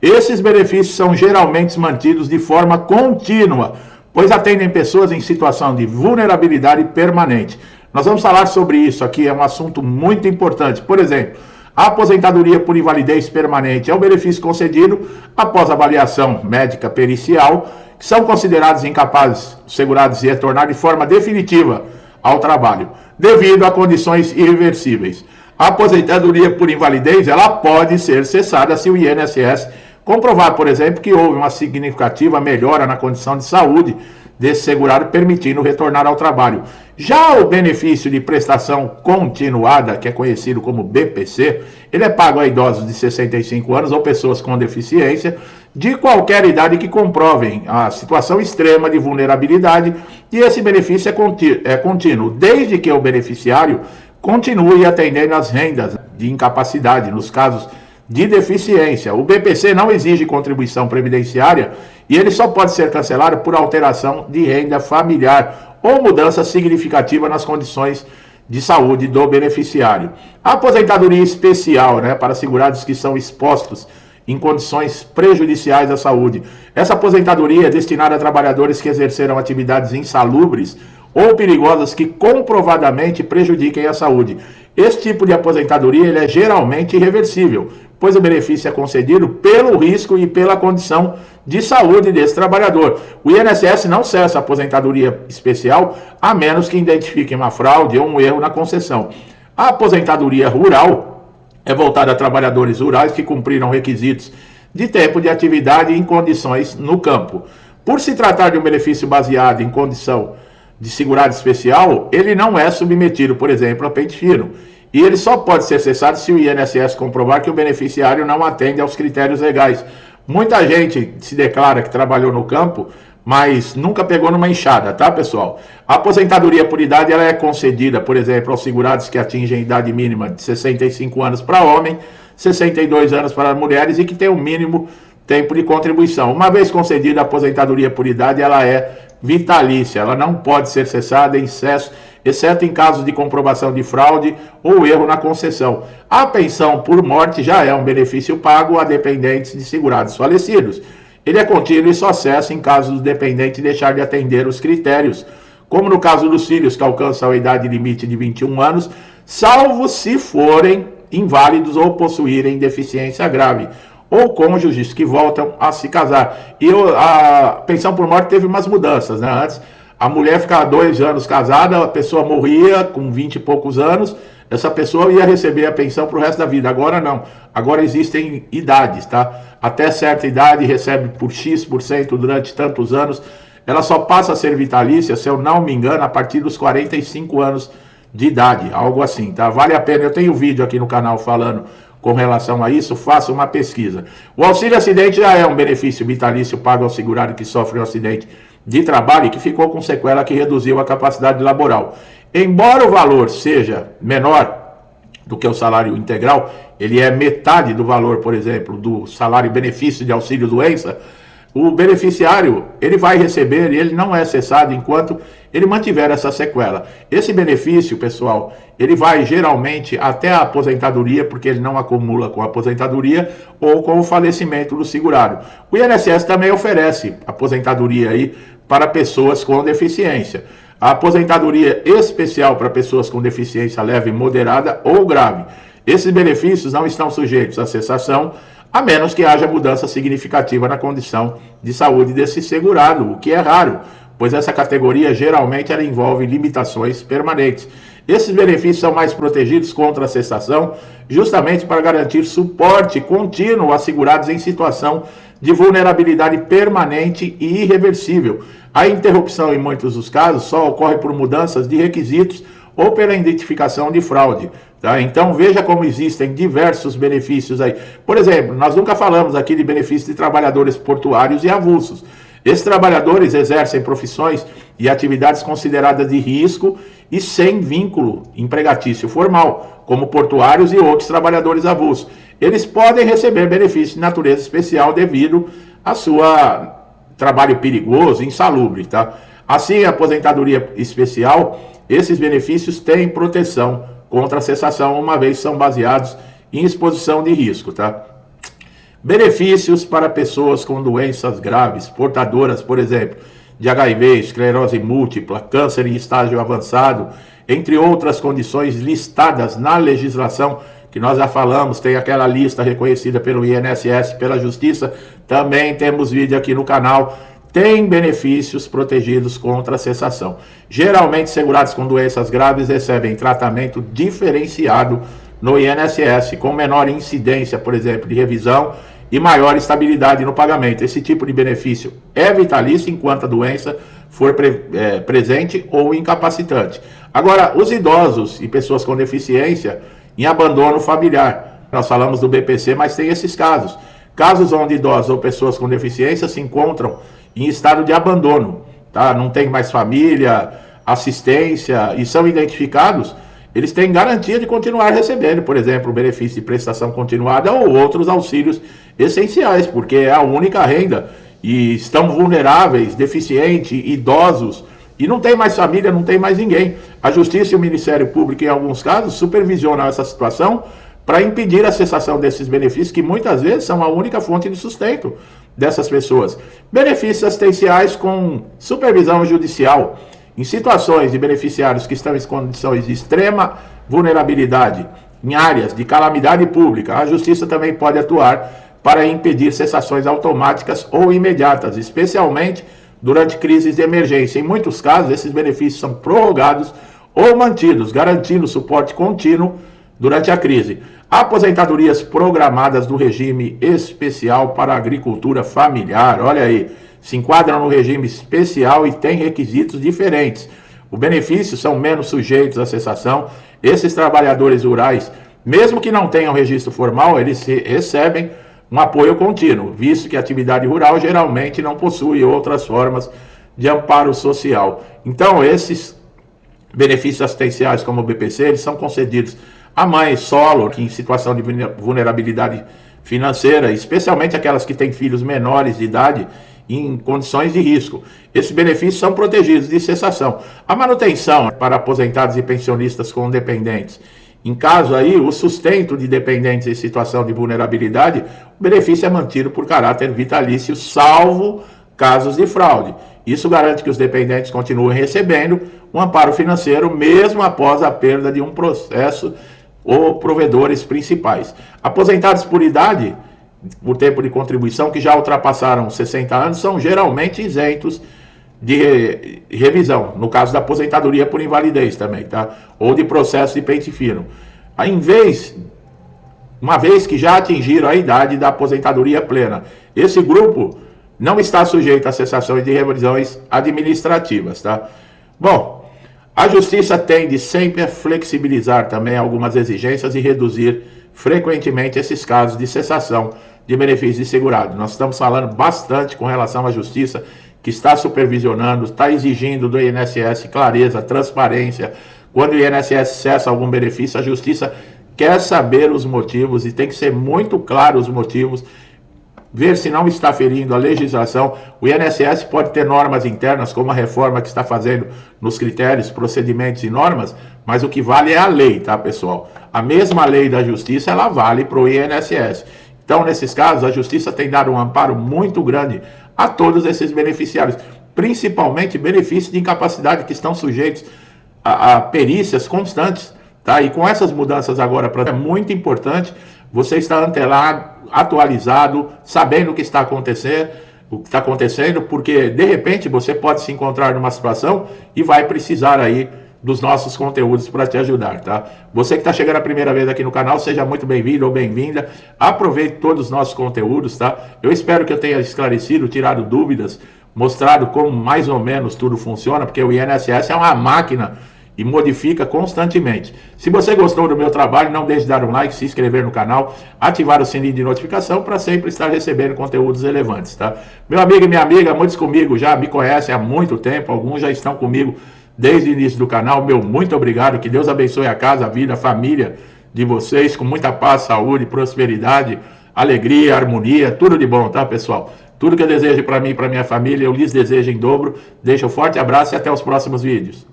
Esses benefícios são geralmente mantidos de forma contínua, pois atendem pessoas em situação de vulnerabilidade permanente. Nós vamos falar sobre isso aqui, é um assunto muito importante. Por exemplo, a aposentadoria por invalidez permanente é um benefício concedido após avaliação médica pericial, que são considerados incapazes, segurados de retornar de forma definitiva ao trabalho, devido a condições irreversíveis. A aposentadoria por invalidez, ela pode ser cessada se o INSS comprovar, por exemplo, que houve uma significativa melhora na condição de saúde desse segurado, permitindo retornar ao trabalho. Já o benefício de prestação continuada, que é conhecido como BPC, ele é pago a idosos de 65 anos ou pessoas com deficiência de qualquer idade que comprovem a situação extrema de vulnerabilidade, e esse benefício é contínuo, desde que o beneficiário continue atendendo às rendas de incapacidade nos casos de deficiência. O BPC não exige contribuição previdenciária e ele só pode ser cancelado por alteração de renda familiar ou mudança significativa nas condições de saúde do beneficiário. A aposentadoria especial, para segurados que são expostos em condições prejudiciais à saúde. Essa aposentadoria é destinada a trabalhadores que exerceram atividades insalubres ou perigosas que comprovadamente prejudiquem a saúde. Esse tipo de aposentadoria ele é geralmente irreversível, pois o benefício é concedido pelo risco e pela condição de saúde desse trabalhador. O INSS não cessa a aposentadoria especial, a menos que identifique uma fraude ou um erro na concessão. A aposentadoria rural é voltada a trabalhadores rurais que cumpriram requisitos de tempo de atividade em condições no campo. Por se tratar de um benefício baseado em condição de segurado especial, ele não é submetido, por exemplo, a pente fino. E ele só pode ser cessado se o INSS comprovar que o beneficiário não atende aos critérios legais. Muita gente se declara que trabalhou no campo, mas nunca pegou numa enxada, tá, pessoal? A aposentadoria por idade ela é concedida, por exemplo, aos segurados que atingem a idade mínima de 65 anos para homem, 62 anos para mulheres e que tem o mínimo tempo de contribuição. Uma vez concedida a aposentadoria por idade, ela é vitalícia, ela não pode ser cessada em excesso, exceto em casos de comprovação de fraude ou erro na concessão. A pensão por morte já é um benefício pago a dependentes de segurados falecidos. Ele é contínuo e só cessa em caso do dependente deixar de atender os critérios, como no caso dos filhos que alcançam a idade limite de 21 anos, salvo se forem inválidos ou possuírem deficiência grave, ou cônjuges que voltam a se casar. E a pensão por morte teve umas mudanças, Antes, a mulher ficava 2 anos casada, a pessoa morria com 20 e poucos anos, essa pessoa ia receber a pensão para o resto da vida. Agora não. Agora existem idades, tá? Até certa idade recebe por X% durante tantos anos. Ela só passa a ser vitalícia, se eu não me engano, a partir dos 45 anos de idade, algo assim, tá? Vale a pena, eu tenho vídeo aqui no canal falando com relação a isso, faça uma pesquisa. O auxílio acidente já é um benefício vitalício pago ao segurado que sofre um acidente de trabalho e que ficou com sequela que reduziu a capacidade laboral. Embora o valor seja menor do que o salário integral, ele é metade do valor, por exemplo, do salário benefício de auxílio doença, o beneficiário, ele vai receber e ele não é cessado enquanto ele mantiver essa sequela. Esse benefício, pessoal, ele vai geralmente até a aposentadoria, porque ele não acumula com a aposentadoria ou com o falecimento do segurado. O INSS também oferece aposentadoria aí para pessoas com deficiência. A aposentadoria especial para pessoas com deficiência leve, moderada ou grave. Esses benefícios não estão sujeitos à cessação, a menos que haja mudança significativa na condição de saúde desse segurado, o que é raro, pois essa categoria geralmente ela envolve limitações permanentes. Esses benefícios são mais protegidos contra a cessação, justamente para garantir suporte contínuo a segurados em situação de vulnerabilidade permanente e irreversível. A interrupção, em muitos dos casos, só ocorre por mudanças de requisitos ou pela identificação de fraude. Tá? Então veja como existem diversos benefícios aí. Por exemplo, nós nunca falamos aqui de benefícios de trabalhadores portuários e avulsos. Esses trabalhadores exercem profissões e atividades consideradas de risco e sem vínculo empregatício formal, como portuários e outros trabalhadores avulsos. Eles podem receber benefícios de natureza especial devido a seu trabalho perigoso, insalubre. Tá? Assim, a aposentadoria especial, esses benefícios têm proteção contra a cessação, uma vez são baseados em exposição de risco. Tá? Benefícios para pessoas com doenças graves, portadoras, por exemplo, de HIV, esclerose múltipla, câncer em estágio avançado, entre outras condições listadas na legislação, que nós já falamos, tem aquela lista reconhecida pelo INSS, pela Justiça, também temos vídeo aqui no canal, tem benefícios protegidos contra a cessação. Geralmente, segurados com doenças graves recebem tratamento diferenciado no INSS, com menor incidência, por exemplo, de revisão e maior estabilidade no pagamento. Esse tipo de benefício é vitalício enquanto a doença for presente ou incapacitante. Agora, os idosos e pessoas com deficiência em abandono familiar, nós falamos do BPC, mas tem esses casos. Casos onde idosos ou pessoas com deficiência se encontram em estado de abandono, tá? Não tem mais família, assistência e são identificados, eles têm garantia de continuar recebendo, por exemplo, o benefício de prestação continuada ou outros auxílios essenciais, porque é a única renda e estão vulneráveis, deficientes, idosos, e não tem mais família, não tem mais ninguém. A Justiça e o Ministério Público, em alguns casos, supervisionam essa situação para impedir a cessação desses benefícios, que muitas vezes são a única fonte de sustento dessas pessoas. Benefícios assistenciais com supervisão judicial. Em situações de beneficiários que estão em condições de extrema vulnerabilidade, em áreas de calamidade pública, a Justiça também pode atuar para impedir cessações automáticas ou imediatas, especialmente durante crises de emergência. Em muitos casos, esses benefícios são prorrogados ou mantidos, garantindo suporte contínuo durante a crise. Aposentadorias programadas do regime especial para a agricultura familiar, olha aí, se enquadram no regime especial e têm requisitos diferentes. Os benefícios são menos sujeitos à cessação. Esses trabalhadores rurais, mesmo que não tenham registro formal, eles recebem um apoio contínuo, visto que a atividade rural geralmente não possui outras formas de amparo social. Então, esses benefícios assistenciais, como o BPC, eles são concedidos a mães solo, que em situação de vulnerabilidade financeira, especialmente aquelas que têm filhos menores de idade, em condições de risco. Esses benefícios são protegidos de cessação. A manutenção para aposentados e pensionistas com dependentes. Em caso aí, o sustento de dependentes em situação de vulnerabilidade, o benefício é mantido por caráter vitalício, salvo casos de fraude. Isso garante que os dependentes continuem recebendo um amparo financeiro, mesmo após a perda de um processo ou provedores principais. Aposentados por idade, por tempo de contribuição, que já ultrapassaram 60 anos, são geralmente isentos de revisão, no caso da aposentadoria por invalidez também, tá? Ou de processo de pente fino. Uma vez que já atingiram a idade da aposentadoria plena, esse grupo não está sujeito a cessações de revisões administrativas, tá? Bom, a Justiça tende sempre a flexibilizar também algumas exigências e reduzir frequentemente esses casos de cessação de benefícios de segurado. Nós estamos falando bastante com relação à Justiça, que está supervisionando, está exigindo do INSS clareza, transparência. Quando o INSS cessa algum benefício, a Justiça quer saber os motivos e tem que ser muito claro os motivos, ver se não está ferindo a legislação. O INSS pode ter normas internas, como a reforma que está fazendo nos critérios, procedimentos e normas, mas o que vale é a lei, tá, pessoal? A mesma lei da Justiça, ela vale para o INSS. Então, nesses casos, a Justiça tem dado um amparo muito grande a todos esses beneficiários, principalmente benefícios de incapacidade que estão sujeitos a perícias constantes, tá? E com essas mudanças agora, é muito importante você estar antenado, atualizado, sabendo o que está acontecendo, porque de repente você pode se encontrar numa situação e vai precisar aí dos nossos conteúdos para te ajudar, tá? Você que está chegando a primeira vez aqui no canal, seja muito bem-vindo ou bem-vinda. Aproveite todos os nossos conteúdos, tá? Eu espero que eu tenha esclarecido, tirado dúvidas, mostrado como mais ou menos tudo funciona, porque o INSS é uma máquina e modifica constantemente. Se você gostou do meu trabalho, não deixe de dar um like, se inscrever no canal, ativar o sininho de notificação para sempre estar recebendo conteúdos relevantes, tá? Meu amigo e minha amiga, muitos comigo já me conhecem há muito tempo, alguns já estão comigo desde o início do canal. Meu muito obrigado, que Deus abençoe a casa, a vida, a família de vocês, com muita paz, saúde, prosperidade, alegria, harmonia, tudo de bom, tá, pessoal? Tudo que eu desejo para mim e para minha família, eu lhes desejo em dobro. Deixo um forte abraço e até os próximos vídeos.